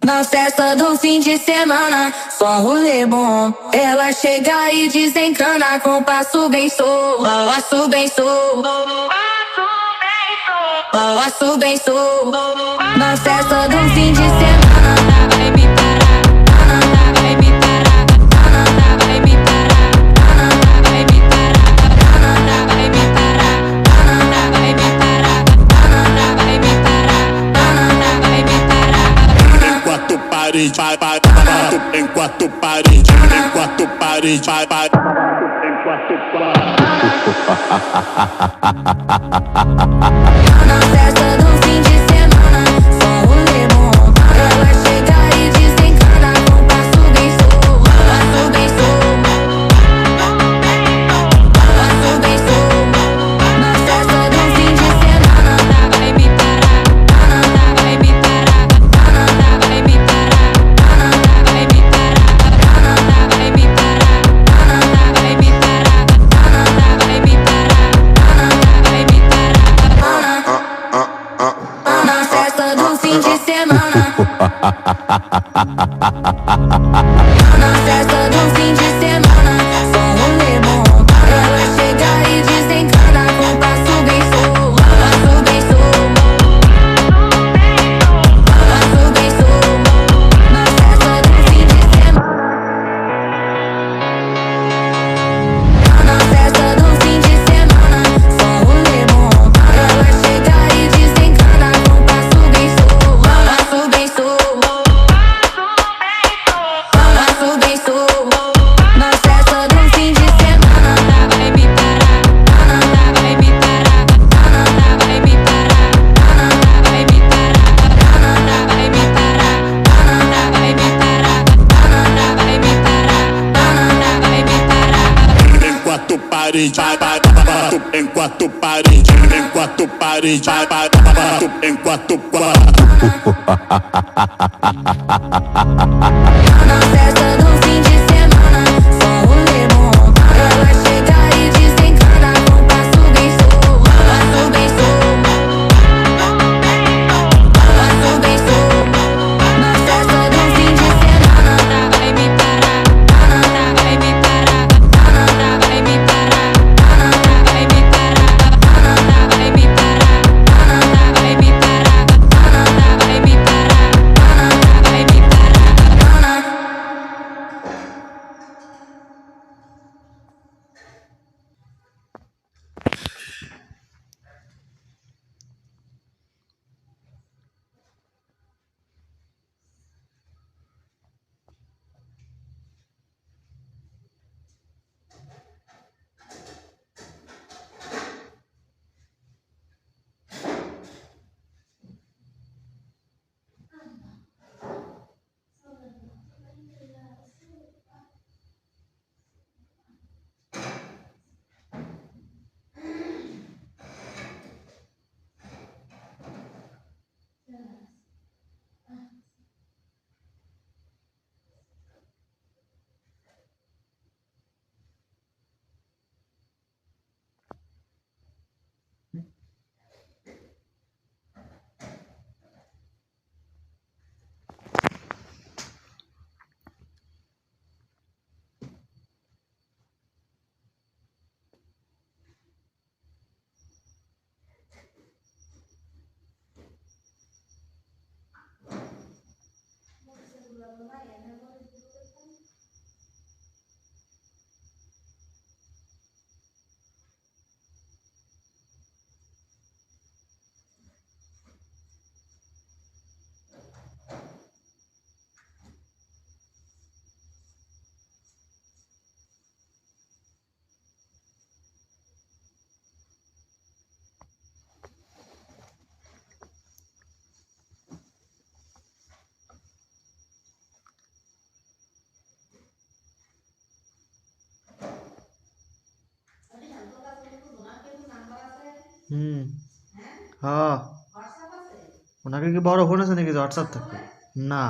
Na festa do fim de semana, só rolê bom. Ela chega e desencana com passo bem solto. Passo bem solto. Passo bem solto. Na festa do fim de semana, vai me parar, vai me parar, vai me parar, vai me parar, vai me parar, vai me parar, vai me parar, vai me parar. Enquanto parede, vai, vai, enquanto parede, enquanto parede, vai, vai, enquanto parede. Na festa do fim de semana, só rolê bom. Ela chega e desencana com passo bem solto. Passo bem solto. Passo bem solto. Na festa do fim de semana, vai me parar, vai me parar, vai me parar, vai me parar, vai me parar, vai me parar, vai me parar, vai me parar. Na festa do fim de semana. Na festa do fim de semana, só rolê bom. Ela chega e desencana com passo bem solto. Passo bem solto. Passo bem solto. Na festa do fim de semana. Na festa do fim de semana, só rolê bom. Ela chega e desencana com passo bem solto. Passo bem solto. Passo bem solto. Na festa do fim de semana, vai me parar, vai me parar, vai me parar, vai me parar, vai me parar, vai me parar, vai me parar, vai me parar. Enquanto parede, vai, vai, enquanto parede, enquanto parede, vai, vai, enquanto parede. Na festa do fim de semana, só rolê bom. Ela chega e desencana com passo bem solto. Passo bem solto. Passo bem solto. Na festa do fim de semana, vai me parar, vai me parar, vai me parar, vai me parar, vai me parar, vai me parar, vai me parar, vai me parar. হ্যাঁ ওনাকে কি বড় ফোন আছে নাকি যে হোয়াটসঅ্যাপ থাকবে না